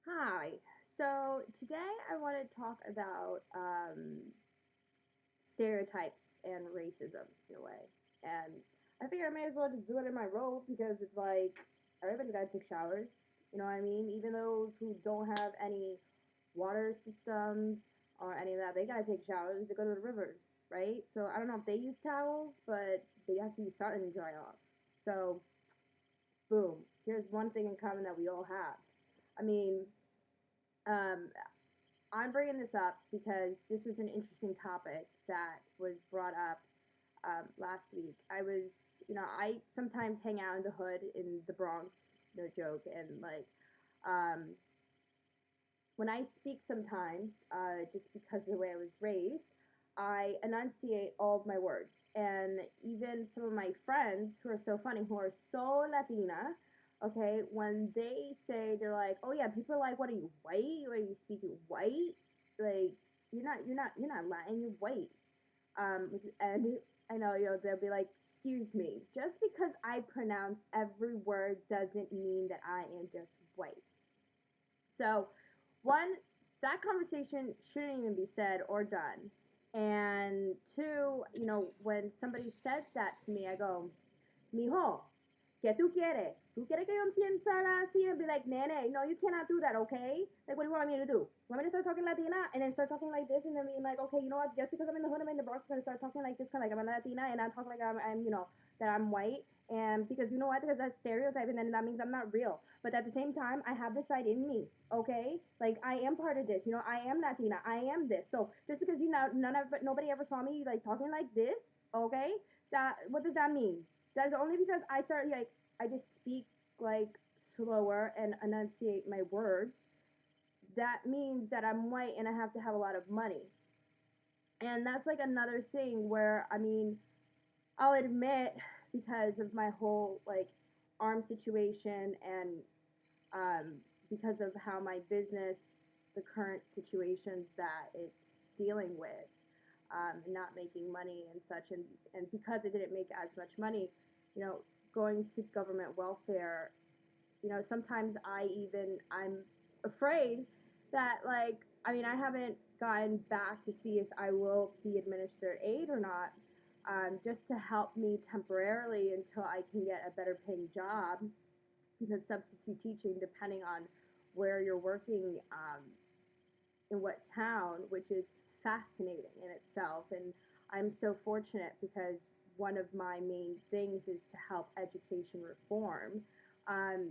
Hi. So today I want to talk about stereotypes and racism in a way. And I figure I may as well just do it in my role because it's like everybody's got to take showers. You know what I mean? Even those who don't have any water systems or any of that, they got to take showers. They go to the rivers, right? So I don't know if they use towels, but they have to use something to dry off. So, boom. Here's one thing in common that we all have. I mean, um, I'm bringing this up because this was an interesting topic that was brought up last week. I sometimes hang out in the hood in the Bronx, no joke, and um, when I speak sometimes, just because of the way I was raised, I enunciate all of my words. And even some of my friends who are so funny, who are so Latina, okay, when they say, they're like, oh yeah, people are like, what are you, white? What are you speaking white? Like, you're not Latin, you're white. And I know, they'll be like, excuse me, just because I pronounce every word doesn't mean that I am just white. So, one, that conversation shouldn't even be said or done. And two, when somebody says that to me, I go, mijo, ¿qué tú quieres? ¿Tú quieres que yo empiece así and be like, nene, no, you cannot do that, okay? Like, what do you want me to do? You want me to start talking Latina and then start talking like this and then being like, okay, you know what? Just because I'm in the hood, I'm in the Bronx, I'm gonna start talking like this because like I'm a Latina and I talk like I'm that I'm white. And because you know what? Because that's stereotype, and then that means I'm not real. But at the same time, I have this side in me, okay? Like I am part of this. I am Latina. I am this. So just because nobody ever saw me like talking like this, okay? That what does that mean? That's only because I just speak like slower and enunciate my words. That means that I'm white and I have to have a lot of money. And that's like another thing where I'll admit, because of my whole like arm situation and because of how my business, the current situations that it's dealing with, not making money and such, and because I didn't make as much money, you know, going to government welfare, sometimes I'm afraid that I haven't gotten back to see if I will be administered aid or not, just to help me temporarily until I can get a better paying job, because substitute teaching, depending on where you're working, in what town, which is fascinating in itself. And I'm so fortunate because one of my main things is to help education reform. Um,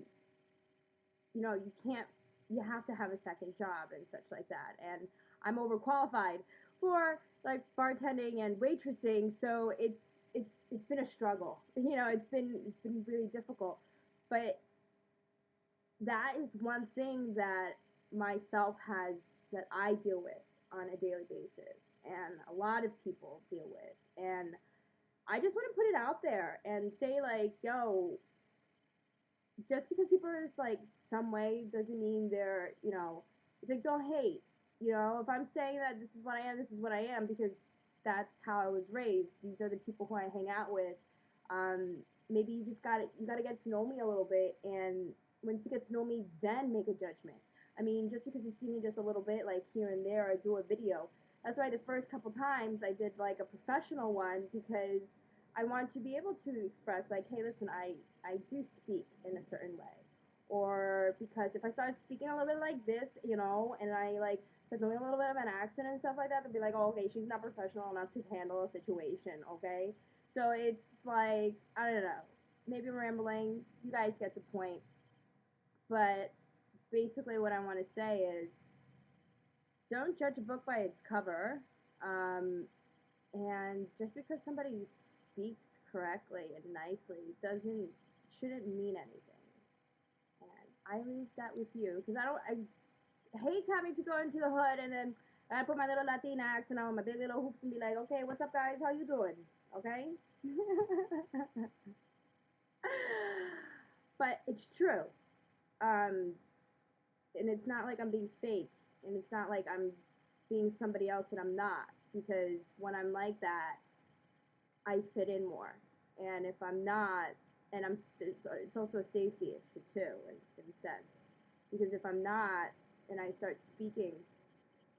you can't, you have to have a second job and such like that. And I'm overqualified for like bartending and waitressing, so it's been a struggle. It's been really difficult. But that is one thing that myself has that I deal with on a daily basis, and a lot of people deal with. And I just want to put it out there and say, like, yo, just because people are just like some way doesn't mean it's like, don't hate. If I'm saying that this is what I am, this is what I am, because that's how I was raised. These are the people who I hang out with. Maybe you gotta get to know me a little bit, and once you get to know me, then make a judgment. Just because you see me just a little bit, like here and there, I do a video. That's why the first couple times I did like a professional one, because I want to be able to express, like, hey, listen, I do speak in a certain way. Or because if I started speaking a little bit like this, and I like start doing a little bit of an accent and stuff like that, they'd be like, oh, okay, she's not professional enough to handle a situation, okay? So it's like, I don't know, maybe I'm rambling. You guys get the point. But basically, what I want to say is, don't judge a book by its cover. Um, and just because somebody speaks correctly and nicely shouldn't mean anything. And I leave that with you, because I hate having to go into the hood and then I put my little Latina accent on, my big little hoops, and be like, okay, what's up, guys? How you doing? Okay. But it's true. Um, and it's not like I'm being fake, and it's not like I'm being somebody else that I'm not, because when I'm like that, I fit in more. And if I'm not, and it's also a safety issue too, in a sense, because if I'm not, and I start speaking,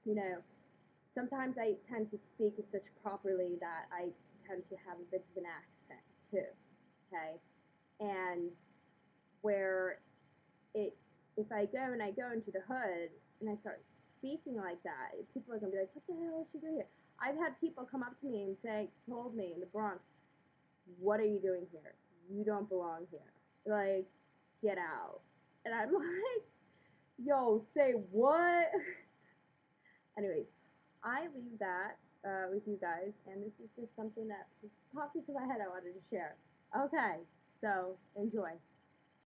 you know, sometimes I tend to speak such properly that I tend to have a bit of an accent too. Okay, and where it if I go and I go into the hood and I start speaking like that, people are gonna be like, "What the hell is she doing here?" I've had people come up to me and told me in the Bronx, "What are you doing here? You don't belong here. Like, get out." And I'm like, "Yo, say what?" Anyways, I leave that with you guys, and this is just something that popped into my head I wanted to share. Okay, so enjoy.